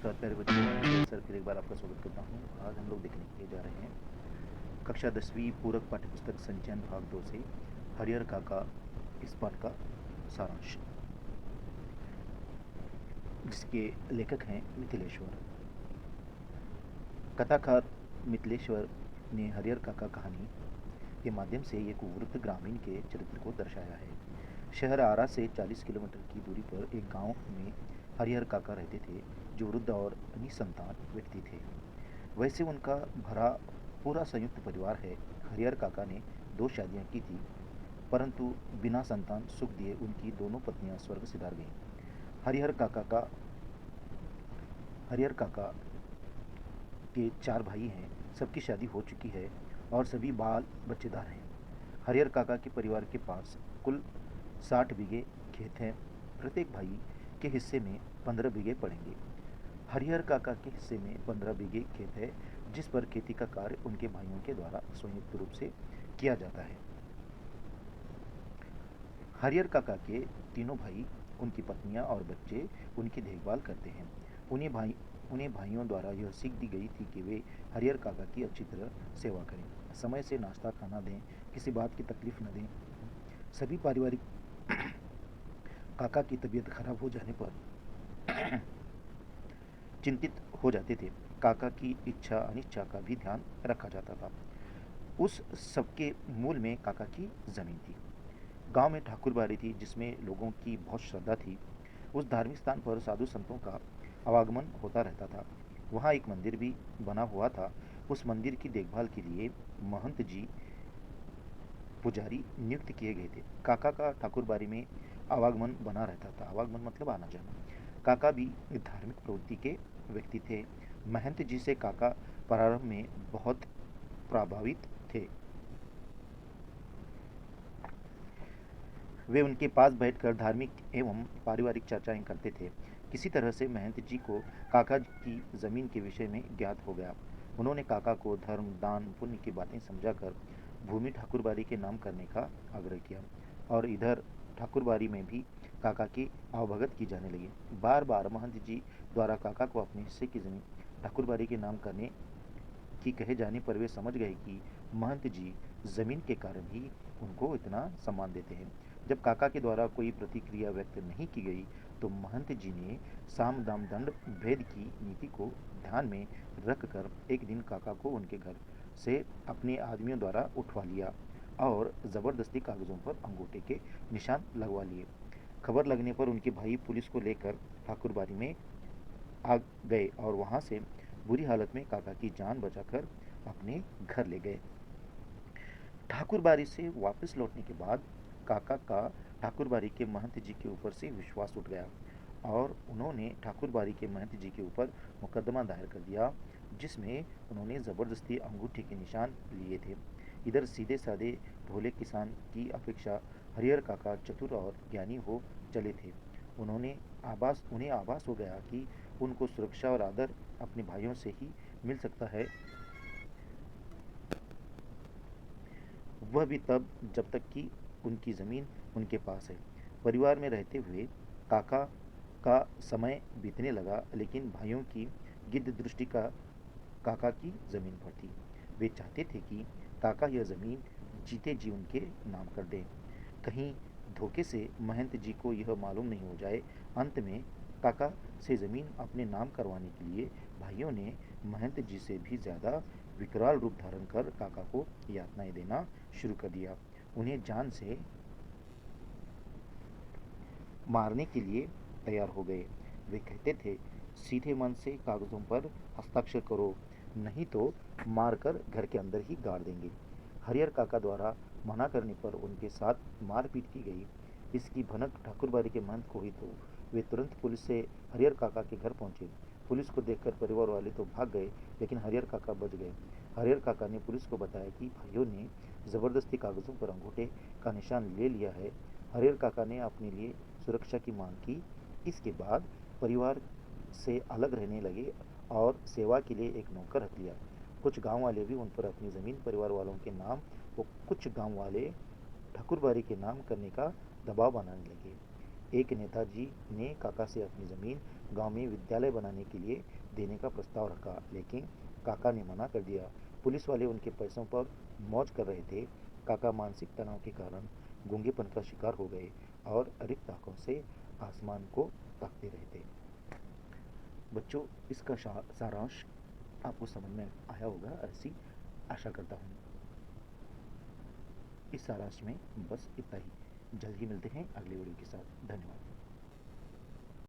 नमस्कार प्यारे बच्चों, मैं सर फिर एक बार आपका स्वागत करता हूँ। आज हम लोग देखने के लिए जा रहे हैं कक्षा 10वीं पूरक पाठ्यपुस्तक संचयन भाग 2 से हरिहर काका इस पाठ का सारांश, जिसके लेखक हैं मिथिलेश्वर। कथाकार मिथिलेश्वर ने हरिहर काका कहानी के माध्यम से एक वृद्ध ग्रामीण के चरित्र को दर्शाया है। शहर आरा से 40 किलोमीटर की दूरी पर एक गांव में हरिहर काका रहते थे, जो वृद्ध और निसंतान व्यक्ति थे। वैसे उनका भरा पूरा संयुक्त परिवार है। हरिहर काका ने 2 शादियां की थी, परंतु बिना संतान सुख दिए उनकी दोनों पत्नियां स्वर्ग सिधार गईं। हरिहर काका के 4 भाई हैं, सबकी शादी हो चुकी है और सभी बाल बच्चेदार हैं। हरिहर काका के परिवार के पास कुल 60 बीघे खेत हैं। प्रत्येक भाई के हिस्से में 15 बीघे पड़ेंगे। हरिहर काका के हिस्से में 15 बीघे खेत है, जिस पर खेती का कार्य उनके भाइयों के द्वारा संयुक्त रूप से किया जाता है। हरिहर काका के तीनों भाई, उनकी पत्नियां और बच्चे उनकी देखभाल करते हैं। उन्हें भाइयों द्वारा यह सीख दी गई थी कि वे हरिहर काका की अच्छी तरह सेवा करें, समय से नाश्ता खाना दें, किसी बात की तकलीफ न दें। सभी पारिवारिक काका की तबीयत खराब हो जाने पर चिंतित हो जाते थे। काका की इच्छा अनिच्छा का भी ध्यान रखा जाता था। उस सबके मूल में काका की जमीन थी। गांव में ठाकुरबाड़ी थी, जिसमें लोगों की बहुत श्रद्धा थी। उस धार्मिक स्थान पर साधु संतों का आवागमन होता रहता था। वहाँ एक मंदिर भी बना हुआ था। उस मंदिर की देखभाल के लिए महंत जी पुजारी नियुक्त किए गए थे। काका का ठाकुरबाड़ी में आवागमन बना रहता था। आवागमन मतलब आना जाना। काका भी धार्मिक प्रवृत्ति के व्यक्ति थे। महंत जी से काका प्रारंभ में बहुत प्रभावित थे। वे उनके पास बैठकर धार्मिक एवं पारिवारिक चर्चाएं करते थे। किसी तरह से महंत जी को काका की जमीन के विषय में ज्ञात हो गया। उन्होंने काका को धर्म दान पुण्य की बातें समझाकर भूमि ठाकुरबाड़ी के नाम करने का आग्रह किया, और इधर ठाकुरबाड़ी में भी काका की आवभगत की जाने लगी। बार बार महंत जी द्वारा काका को अपने हिस्से की जमीन ठाकुरबाड़ी के नाम करने की कहे जाने पर वे समझ गए कि महंत जी जमीन के कारण ही उनको इतना सम्मान देते हैं। जब काका के द्वारा कोई प्रतिक्रिया व्यक्त नहीं की गई, तो महंत जी ने साम दाम दंड भेद की नीति को ध्यान में रखकर एक दिन काका को उनके घर से अपने आदमियों द्वारा उठवा लिया और जबरदस्ती कागजों पर अंगूठे के निशान लगवा लिए। खबर लगने पर उनके भाई पुलिस को लेकर ठाकुरबाड़ी में आ गए और वहां से बुरी हालत में काका की जान बचाकर अपने घर ले गए। ठाकुरबाड़ी से वापस लौटने के बाद काका का ठाकुरबाड़ी के महंत जी के ऊपर से विश्वास उठ गया और उन्होंने ठाकुरबाड़ी के महंत जी के ऊपर मुकदमा दायर कर दिया, जिसमें उन्होंने ज़बरदस्ती अंगूठे के निशान लिए थे। इधर सीधे साधे भोले किसान की अपेक्षा हरिहर काका चतुर और ज्ञानी हो चले थे। उन्हें आभास हो गया कि उनको सुरक्षा और आदर अपने भाइयों से ही मिल सकता है, वह भी तब जब तक कि उनकी ज़मीन उनके पास है। परिवार में रहते हुए काका का समय बीतने लगा, लेकिन भाइयों की गिद्ध दृष्टि का काका की ज़मीन पर थी। वे चाहते थे कि काका यह ज़मीन जीते जी उनके नाम कर दें। कहीं धोखे से महंत जी को यह मालूम नहीं हो जाए। अंत में काका से ज़मीन अपने नाम करवाने के लिए भाइयों ने महंत जी से भी ज़्यादा विकराल रूप धारण कर काका को यातनाएं देना शुरू कर दिया। उन्हें जान से मारने के लिए तैयार हो गए। वे कहते थे, सीधे मन से कागजों पर हस्ताक्षर करो, नहीं तो मारकर घर के अंदर ही गाड़ देंगे। हरिहर काका द्वारा मना करने पर उनके साथ मारपीट की गई। इसकी भनक ठाकुरबाड़ी के महंत को हुई तो वे तुरंत पुलिस से हरिहर काका के घर पहुंचे। पुलिस को देखकर परिवार वाले तो भाग गए, लेकिन हरिहर काका बच गए। हरिहर काका ने पुलिस को बताया कि भाइयों ने ज़बरदस्ती कागजों पर अंगूठे का निशान ले लिया है। हरिहर काका ने अपने लिए सुरक्षा की मांग की। इसके बाद परिवार से अलग रहने लगे और सेवा के लिए एक नौकर रख लिया। कुछ गांव वाले भी उन पर अपनी ज़मीन परिवार वालों के नाम व कुछ गांव वाले ठाकुरबाड़ी के नाम करने का दबाव बनाने लगे। एक नेताजी ने काका से अपनी ज़मीन गांव में विद्यालय बनाने के लिए देने का प्रस्ताव रखा, लेकिन काका ने मना कर दिया। पुलिस वाले उनके पैसों पर मौज कर रहे थे। काका मानसिक तनाव के कारण गूंगेपन का शिकार हो गए और रिक्त आंखों से आसमान को ताकते रहते। बच्चों, इसका सारांश आपको समझ में आया होगा, ऐसी आशा करता हूँ। इस सारांश में बस इतना ही। जल्द ही मिलते हैं अगले वीडियो के साथ। धन्यवाद।